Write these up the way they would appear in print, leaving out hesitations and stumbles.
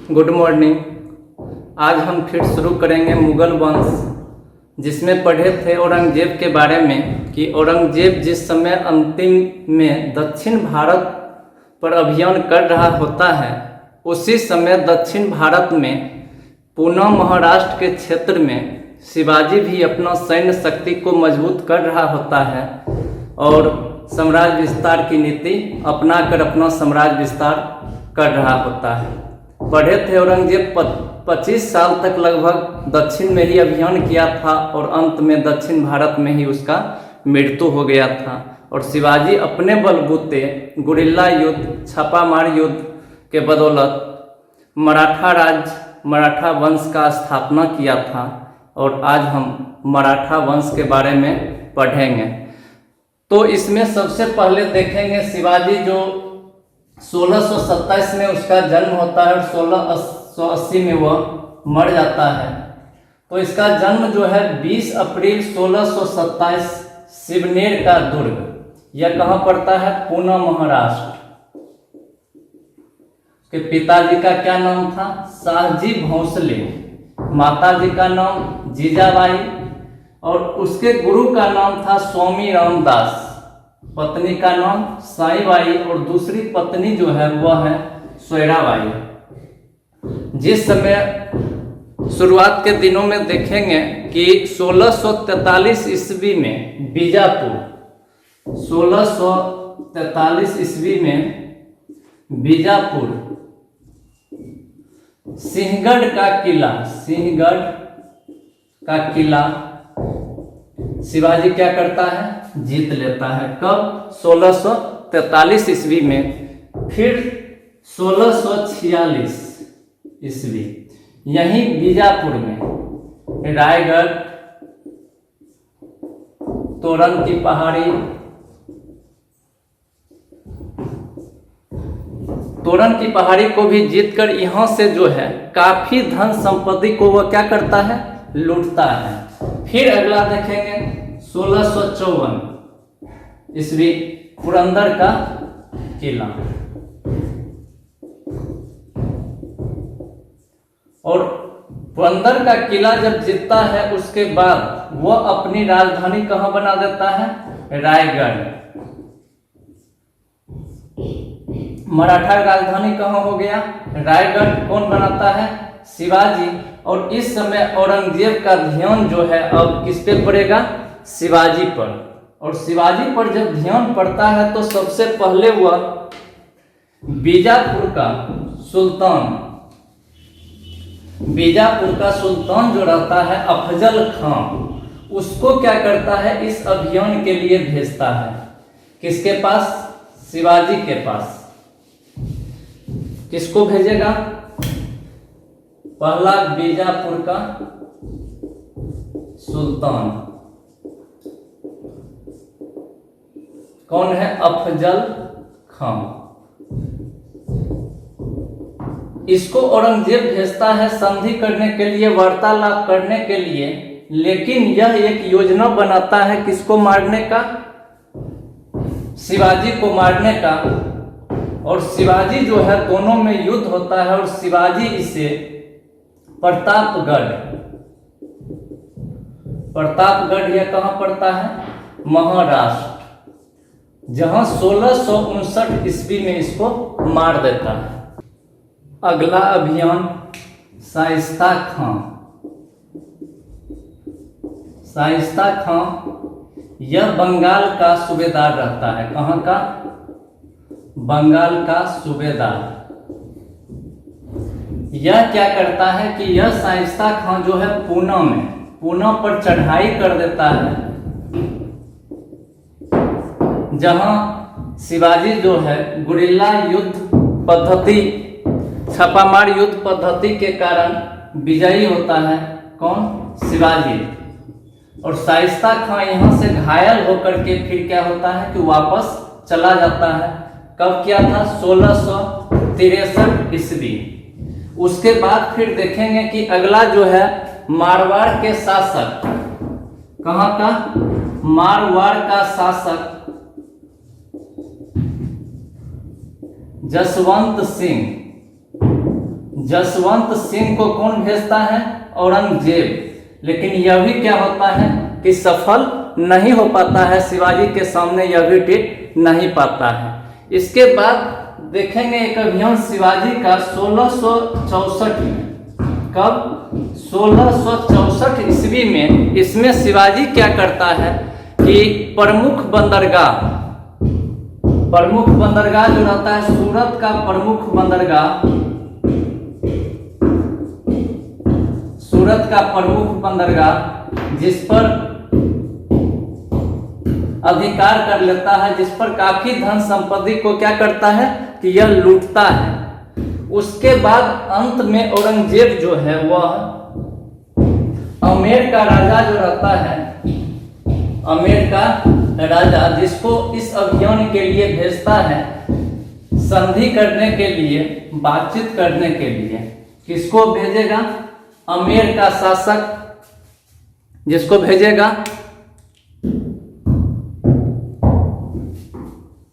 Good morning. आज हम फिर शुरू करेंगे मुगल वंश, जिसमें पढ़े थे औरंगजेब के बारे में कि औरंगजेब जिस समय अंतिम में दक्षिण भारत पर अभियान कर रहा होता है, उसी समय दक्षिण भारत में पूना महाराष्ट्र के क्षेत्र में शिवाजी भी अपना सैन्य शक्ति को मजबूत कर रहा होता है और साम्राज्य विस्तार की नीति अपनाकर अपना साम्राज्य विस्तार कर रहा होता है। पढ़े थे औरंगजेब 25 साल तक लगभग दक्षिण में ही अभियान किया था और अंत में दक्षिण भारत में ही उसका मृत्यु हो गया था और शिवाजी अपने बलबूते गुरिल्ला युद्ध, छापामार युद्ध के बदौलत मराठा वंश का स्थापना किया था और आज हम मराठा वंश के बारे में पढ़ेंगे। तो इसमें सबसे पहले देखेंगे शिवाजी जो 1627 में उसका जन्म होता है और 1680 में वह मर जाता है। तो इसका जन्म जो है 20 अप्रैल 1627 शिवनेर का दुर्ग, यह कहाँ पड़ता है? पूना महाराष्ट्र। उसके पिताजी का क्या नाम था? शाहजी भोंसले। माताजी का नाम जीजाबाई और उसके गुरु का नाम था स्वामी रामदास। पत्नी का नाम साईबाई और दूसरी पत्नी जो है वह है सोयराबाई। जिस समय शुरुआत के दिनों में देखेंगे कि 1643 ईस्वी में बीजापुर, 1643 ईस्वी में बीजापुर सिंहगढ़ का किला शिवाजी क्या करता है? जीत लेता है। कब? 1643 ईस्वी में। फिर 1646 ईस्वी यहीं बीजापुर में रायगढ़, तोरण की पहाड़ी को भी जीतकर यहाँ से जो है काफी धन संपत्ति को वह क्या करता है? लूटता है। फिर अगला देखेंगे 1654 ईस्वी पुरंदर का किला और पुरंदर का किला जब जीतता है उसके बाद वह अपनी राजधानी कहाँ बना देता है? रायगढ़। मराठा राजधानी कहाँ हो गया? रायगढ़। कौन बनाता है? शिवाजी। और इस समय औरंगजेब का ध्यान जो है अब किस पे पड़ेगा? शिवाजी पर। और शिवाजी पर जब ध्यान पड़ता है तो सबसे पहले वह बीजापुर का सुल्तान जो रहता है अफजल खान, उसको क्या करता है? इस अभियान के लिए भेजता है। किसके पास? शिवाजी के पास। किसको भेजेगा? पहला बीजापुर का सुल्तान कौन है? अफजल खान। इसको औरंगजेब भेजता है संधि करने के लिए, वार्तालाप करने के लिए, लेकिन यह एक योजना बनाता है किसको मारने का? शिवाजी को मारने का। और शिवाजी जो है दोनों में युद्ध होता है और शिवाजी इसे प्रतापगढ़ यह कहाँ पड़ता है? महाराष्ट्र, जहां 1659 ईस्वी में इसको मार देता है। अगला अभियान शाइस्ता खां यह बंगाल का सूबेदार रहता है। कहाँ का? बंगाल का सूबेदार। यह क्या करता है कि यह शाइस्ता खां जो है पूना पर चढ़ाई कर देता है, जहां शिवाजी जो है गुरिल्ला युद्ध पद्धति, छापामार युद्ध पद्धति के कारण विजयी होता है। कौन? शिवाजी। और शाइस्ता खां यहां से घायल होकर के फिर क्या होता है कि वापस चला जाता है। कब किया था? 1663 ईस्वी। उसके बाद फिर देखेंगे कि अगला जो है मारवाड़ के शासक, कहाँ का? मारवाड़ का शासक जसवंत जसवंत सिंह को कौन भेजता है? औरंगजेब। लेकिन यह भी क्या होता है कि सफल नहीं हो पाता है, शिवाजी के सामने यह भी टिक नहीं पाता है। इसके बाद देखेंगे एक अभियान शिवाजी का 1664 में। कब? 1664 ईस्वी में। इसमें शिवाजी क्या करता है कि प्रमुख बंदरगाह जो रहता है सूरत का प्रमुख बंदरगाह जिस पर अधिकार कर लेता है, जिस पर काफी धन संपत्ति को क्या करता है कि यह लूटता है। उसके बाद अंत में औरंगजेब जो है वह आमेर का राजा जो रहता है, आमेर का राजा, जिसको इस अभियान के लिए भेजता है संधि करने के लिए, बातचीत करने के लिए। किसको भेजेगा? आमेर का शासक, जिसको भेजेगा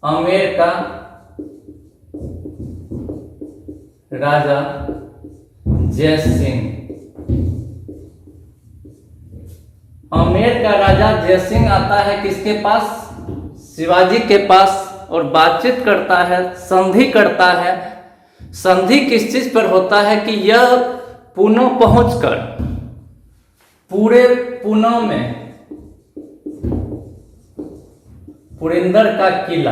आमेर का राजा जय सिंह। आमेर का राजा जय सिंह आता है किसके पास? शिवाजी के पास, और बातचीत करता है, संधि करता है। संधि किस चीज पर होता है कि यह पुणे पहुंचकर पूरे पुणे में पुरंदर का किला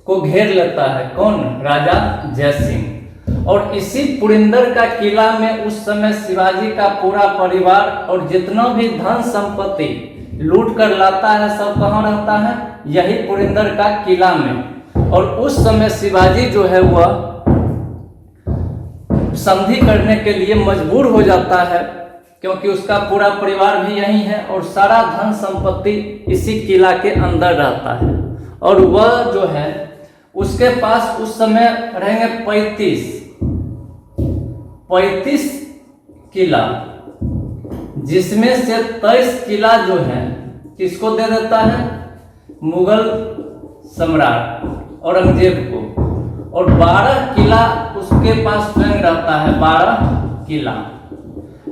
को घेर लेता है। कौन? राजा जय सिंह। और इसी पुरंदर का किला में उस समय शिवाजी का पूरा परिवार और जितना भी धन संपत्ति लूट कर लाता है सब कहाँ रहता है? यही पुरंदर का किला में। और उस समय शिवाजी जो है वह संधि करने के लिए मजबूर हो जाता है, क्योंकि उसका पूरा परिवार भी यही है और सारा धन संपत्ति इसी किला के अंदर रहता है। और वह जो है उसके पास उस समय रहेंगे 35 किला, जिसमें से 23 किला जो है किसको दे देता है? मुगल सम्राट औरंगजेब को। और 12 किला उसके पास स्वयं रहता है, 12 किला।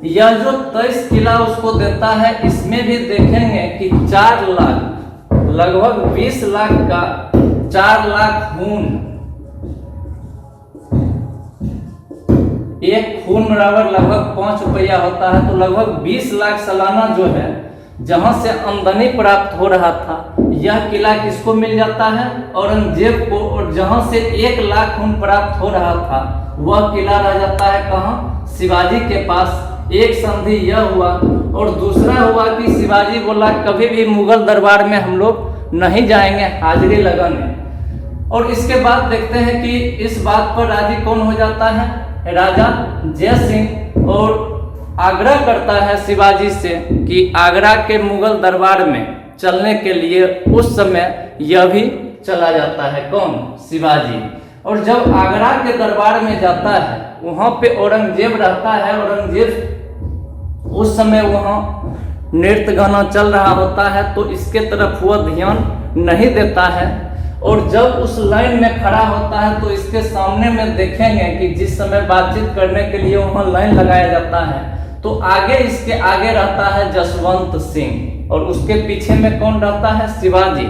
यह जो 23 किला उसको देता है, इसमें भी देखेंगे कि 4 लाख, लगभग 20 लाख का 4 लाख खून, एक खून बराबर लगभग 5 रुपया होता है, तो लगभग 20 लाख सालाना जो है जहां से आमदनी प्राप्त हो रहा था, यह किला किसको मिल जाता है? औरंगजेब को। और जहां से 1 लाख खून प्राप्त हो रहा था वह किला रह जाता है कहाँ? शिवाजी के पास। एक संधि यह हुआ। और दूसरा हुआ कि शिवाजी बोला कभी भी मुगल दरबार में हम लोग नहीं जाएंगे हाजिरी लगाने। और इसके बाद देखते हैं कि इस बात पर राजी कौन हो जाता है? राजा जय सिंह। और आग्रह करता है शिवाजी से कि आगरा के मुगल दरबार में चलने के लिए। उस समय यह भी चला जाता है। कौन? शिवाजी। और जब आगरा के दरबार में जाता है वहां पे औरंगजेब रहता है। औरंगजेब उस समय वहां नृत्य गाना चल रहा होता है, तो इसके तरफ वह ध्यान नहीं देता है। और जब उस लाइन में खड़ा होता है तो इसके सामने में देखेंगे कि जिस समय बातचीत करने के लिए वहां लाइन लगाया जाता है, तो आगे इसके आगे रहता है जसवंत सिंह और उसके पीछे में कौन रहता है? शिवाजी।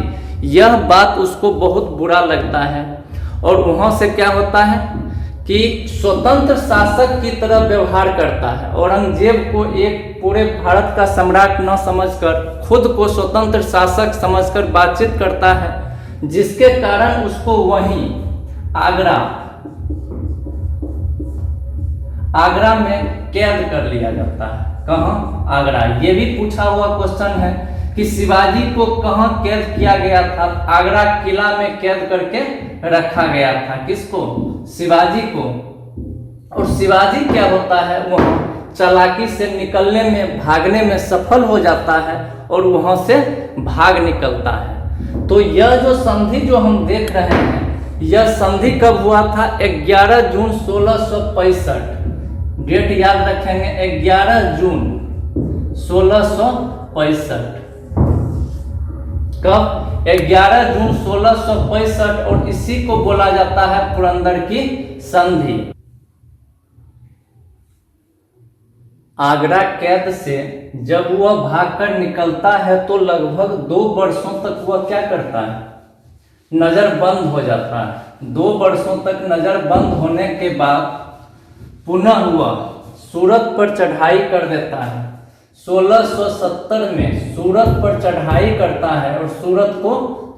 यह बात उसको बहुत बुरा लगता है और वहां से क्या होता है कि स्वतंत्र शासक की तरह व्यवहार करता है। औरंगजेब को एक पूरे भारत का सम्राट न समझकर खुद को स्वतंत्र शासक समझकर बातचीत करता है, जिसके कारण उसको वहीं आगरा में कैद कर लिया जाता है। कहाँ? आगरा। ये भी पूछा हुआ क्वेश्चन है कि शिवाजी को कहाँ कैद किया गया था? आगरा किला में कैद करके रखा गया था। किसको? शिवाजी को। और शिवाजी क्या होता है, वहां चालाकी से निकलने में, भागने में सफल हो जाता है और वहां से भाग निकलता है। तो यह जो संधि जो हम देख रहे हैं, यह संधि कब हुआ था? 11 जून 1665। डेट याद रखेंगे, 11 जून 1665। कब? 11 जून 1665। और इसी को बोला जाता है पुरंदर की संधि। आगरा कैद से जब वह भागकर निकलता है तो लगभग 2 वर्षों तक वह क्या करता है, नजर बंद हो जाता है। 2 वर्षों तक नजर बंद होने के बाद पुनः वह सूरत पर चढ़ाई कर देता है। 1670 में सूरत पर चढ़ाई करता है और सूरत को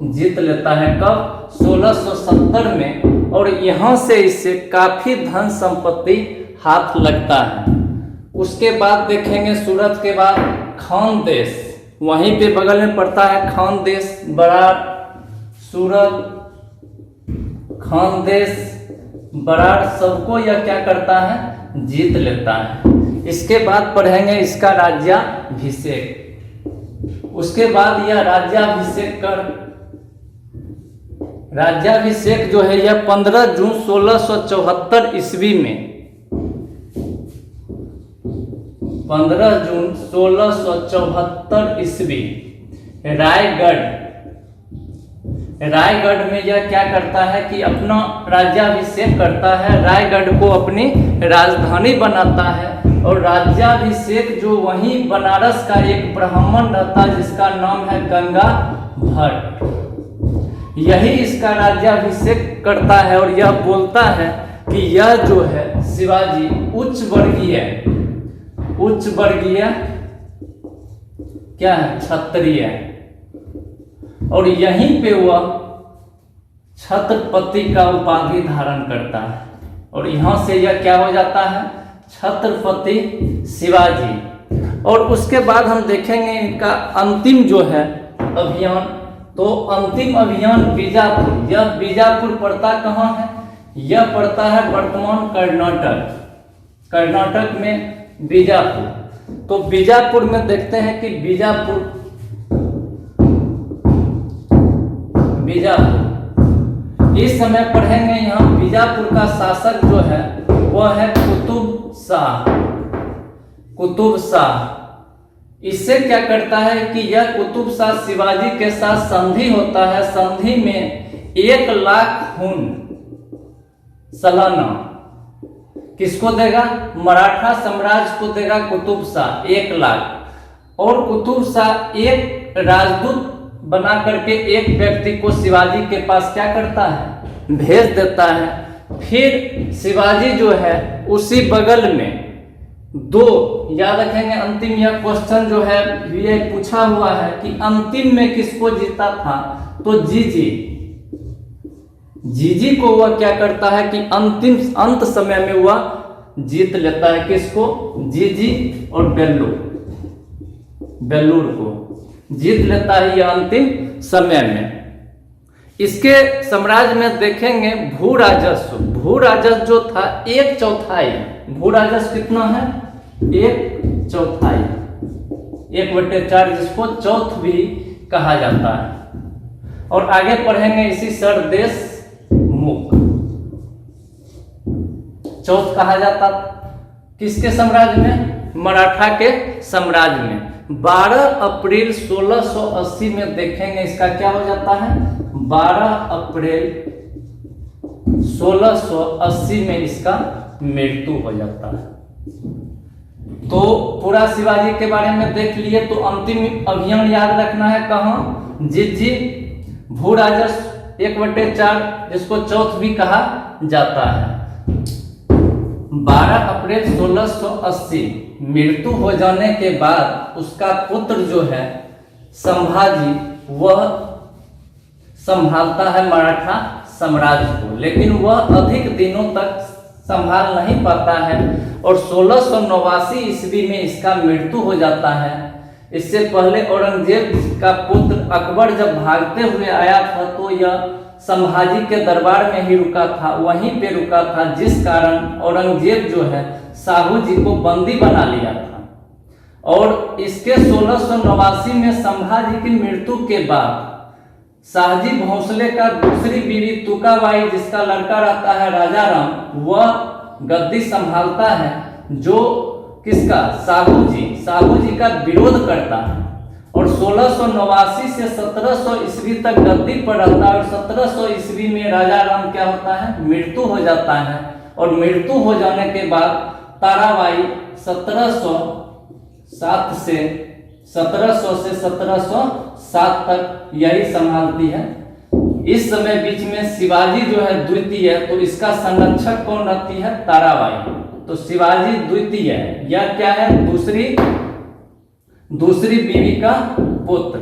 जीत लेता है। कब? 1670 में। और यहाँ से इसे काफी धन संपत्ति हाथ लगता है। उसके बाद देखेंगे सूरत के बाद खानदेश, वहीं पे बगल में पड़ता है खानदेश, बराड़, सूरत, खानदेश, बराड़, सबको यह क्या करता है, जीत लेता है। इसके बाद पढ़ेंगे इसका राज्याभिषेक। उसके बाद यह राज्याभिषेक जो है यह 15 जून 1674 ईस्वी में, 15 जून 1674 ईस्वी रायगढ़ में यह क्या करता है कि अपना राज्याभिषेक करता है, रायगढ़ को अपनी राजधानी बनाता है। और राज्याभिषेक जो वहीं बनारस का एक ब्राह्मण रहता है जिसका नाम है गंगा भट्ट, यही इसका राज्याभिषेक करता है। और यह बोलता है कि यह जो है शिवाजी उच्च वर्गीय क्या है, क्षत्रिय, और यहीं पे वह छत्रपति का उपाधि धारण करता है। और यहां से यह क्या हो जाता है, छत्रपति शिवाजी। और उसके बाद हम देखेंगे इनका अंतिम जो है अभियान, तो अंतिम अभियान बीजापुर। यह बीजापुर पड़ता कहाँ है, यह पड़ता है वर्तमान कर्नाटक में बीजापुर। तो बीजापुर में देखते हैं कि बीजापुर इस समय पढ़ेंगे। यहाँ बीजापुर का शासक जो है वह है कुतुब शाह। इससे क्या करता है कि यह कुतुब शाह शिवाजी के साथ संधि होता है। संधि में 1 लाख खून सालाना किसको देगा, मराठा साम्राज्य को देगा कुतुब शाह 1 लाख। और कुतुब शाह एक राजदूत बना करके एक व्यक्ति को शिवाजी के पास क्या करता है, भेज देता है। फिर शिवाजी जो है उसी बगल में 2, याद रखेंगे अंतिम यह क्वेश्चन जो है ये पूछा हुआ है कि अंतिम में किसको जीता था, तो जीजी को वह क्या करता है कि अंत समय में वह जीत लेता है। किसको, जीजी और बेल्लूर को जीत लेता है यह अंतिम समय में। इसके साम्राज्य में देखेंगे भू राजस्व जो था 1/4, भू राजस्व कितना है, 1/4, 1/4 जिसको चौथ भी कहा जाता है। और आगे पढ़ेंगे इसी सरदेश मुख, चौथ कहा जाता किसके साम्राज्य में, मराठा के साम्राज्य में। 12 अप्रैल 1680 में देखेंगे इसका क्या हो जाता है, 12 अप्रैल 1680 में इसका मृत्यु हो जाता है। तो पूरा शिवाजी के बारे में देख लिए। तो अंतिम अभियान याद रखना है कहाँ, जीजी, भू राजस्व 1/4 जिसको चौथ भी कहा जाता है। 12 अप्रैल 1680 मृत्यु हो जाने के बाद उसका पुत्र जो है संभाजी, वह संभालता है मराठा साम्राज्य को, लेकिन वह अधिक दिनों तक संभाल नहीं पाता है। और 1689 ईस्वी में इसका मृत्यु हो जाता है। इससे पहले औरंगजेब का पुत्र अकबर जब भागते हुए आया था तो यह संभाजी के दरबार में ही रुका था, वहीं पे रुका था, जिस कारण औरंगजेब जो है साहू जी को बंदी बना लिया था। और इसके 1689 में संभाजी की मृत्यु के बाद शाहजी भोंसले का दूसरी बीवी तुकाबाई, जिसका लड़का रहता है राजा राम, वह गद्दी संभालता है, जो किसका, साहू जी का विरोध करता है। और 1689 से 1700 ईस्वी तक गद्दी पर रहता है। और 1700 ईस्वी में राजा राम क्या होता है, मृत्यु हो जाता है। और मृत्यु हो जाने के बाद ताराबाई 1707 से 1707 तक यही संभालती है। इस समय बीच में शिवाजी जो है द्वितीय, तो इसका संरक्षक कौन रहती है? ताराबाई। तो शिवाजी द्वितीय यह क्या है? दूसरी बीवी का पुत्र।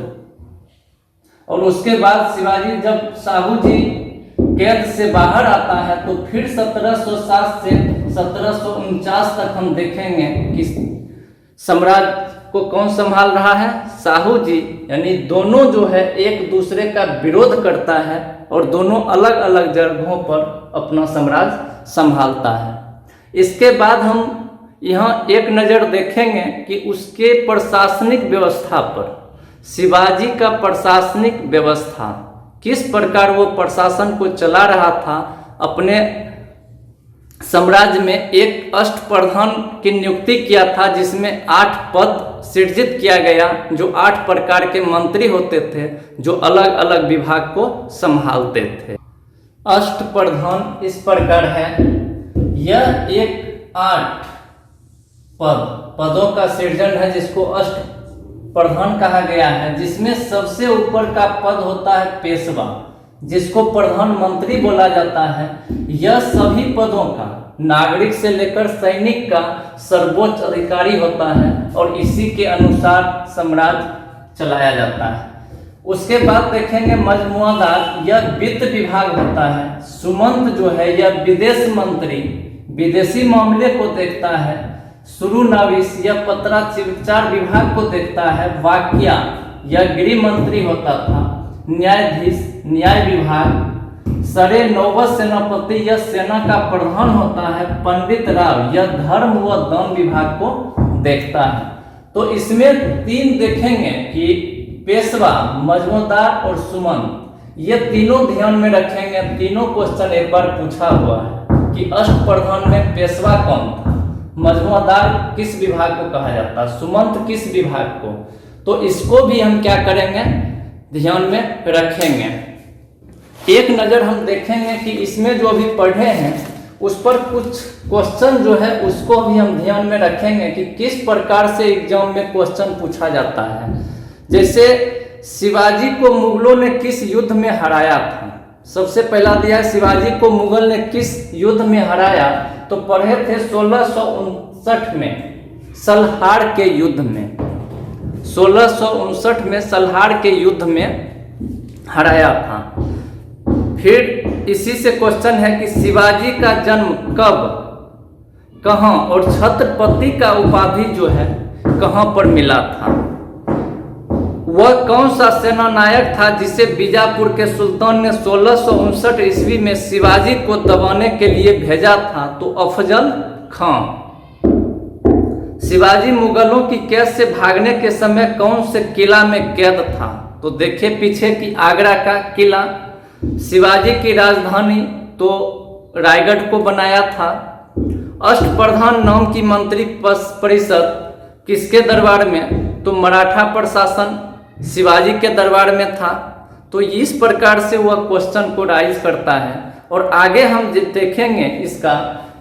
और उसके बाद शिवाजी जब साहू जी कैद से बाहर आता है तो फिर 1707 से 1749 तक हम देखेंगे कि साम्राज्य को कौन संभाल रहा है? साहू जी। यानी दोनों जो है एक दूसरे का विरोध करता है और दोनों अलग अलग जगहों पर अपना साम्राज्य संभालता है। इसके बाद हम यहाँ एक नज़र देखेंगे कि उसके प्रशासनिक व्यवस्था पर, शिवाजी का प्रशासनिक व्यवस्था किस प्रकार वो प्रशासन को चला रहा था। अपने साम्राज्य में एक अष्टप्रधान की नियुक्ति किया था, जिसमें 8 पद सृजित किया गया, जो 8 प्रकार के मंत्री होते थे जो अलग अलग विभाग को संभालते थे। अष्टप्रधान इस प्रकार है, यह एक 8 पदों का सृजन है जिसको अष्टप्रधान कहा गया है, जिसमें सबसे ऊपर का पद होता है पेशवा, जिसको प्रधानमंत्री बोला जाता है। यह सभी पदों का नागरिक से लेकर सैनिक का सर्वोच्च अधिकारी होता है और इसी के अनुसार साम्राज्य चलाया जाता है। उसके बाद देखेंगे मजमुआदार, यह वित्त विभाग होता है। सुमंत जो है यह विदेश मंत्री, विदेशी मामले को देखता है। सुरुनाविस यह पत्राचार विभाग को देखता है। वाक्या यह गृह मंत्री होता था। न्यायाधीश न्याय विभाग। सरे नौबत सेनापति यह सेना का प्रधान होता है। पंडित राव यह धर्म व दान विभाग को देखता है। तो इसमें 3 देखेंगे कि पेशवा, मजमूदार और सुमंत, ये तीनों ध्यान में रखेंगे। तीनों क्वेश्चन एक बार पूछा हुआ है कि अष्टप्रधान में पेशवा कौन था, मजमूदार किस विभाग को कहा जाता है, सुमंत किस विभाग को। तो इसको भी हम क्या करेंगे? ध्यान में रखेंगे। एक नज़र हम देखेंगे कि इसमें जो अभी पढ़े हैं उस पर कुछ क्वेश्चन जो है उसको भी हम ध्यान में रखेंगे कि किस प्रकार से एग्जाम में क्वेश्चन पूछा जाता है। जैसे शिवाजी को मुगलों ने किस युद्ध में हराया था? सबसे पहला दिया है शिवाजी को मुगल ने किस युद्ध में हराया, तो पढ़े थे 1659 में सलहार के युद्ध में। 1659 में सलहार के युद्ध में हराया था। फिर इसी से क्वेश्चन है कि शिवाजी का जन्म कब, कहाँ, और छत्रपति का उपाधि जो है कहाँ पर मिला था। वह कौन सा सेना नायक था जिसे बीजापुर के सुल्तान ने 1659 ईस्वी में शिवाजी को दबाने के लिए भेजा था? तो अफजल खां। शिवाजी मुगलों की कैद से भागने के समय कौन से किला में कैद था? तो देखिए पीछे की आगरा का किला। शिवाजी की राजधानी तो रायगढ़ को बनाया था। अष्टप्रधान नाम की मंत्री परिषद किसके दरबार में? तो मराठा प्रशासन शिवाजी के दरबार में था। तो इस प्रकार से वह क्वेश्चन को राइज करता है। और आगे हम देखेंगे इसका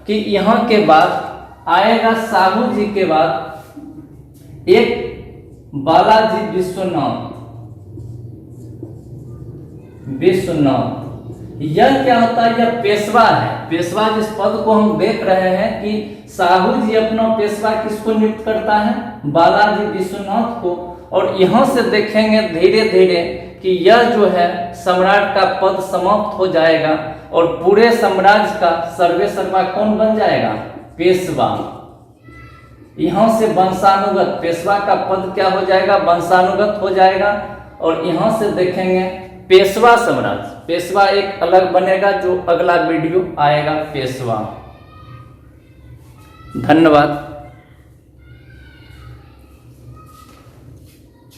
कि यहाँ के बाद आएगा साहू जी के बाद एक बालाजी विश्वनाथ। यह क्या होता है? यह पेशवा है। पेशवा जिस पद को हम देख रहे हैं कि साहू जी अपना पेशवा किसको नियुक्त करता है? बालाजी विश्वनाथ को। और यहाँ से देखेंगे धीरे धीरे कि यह जो है सम्राट का पद समाप्त हो जाएगा और पूरे साम्राज्य का सर्वे सर्वा कौन बन जाएगा? पेशवा। यहाँ से वंशानुगत पेशवा का पद क्या हो जाएगा? वंशानुगत हो जाएगा। और यहाँ से देखेंगे पेशवा साम्राज्य। पेशवा एक अलग बनेगा जो अगला वीडियो आएगा पेशवा। धन्यवाद।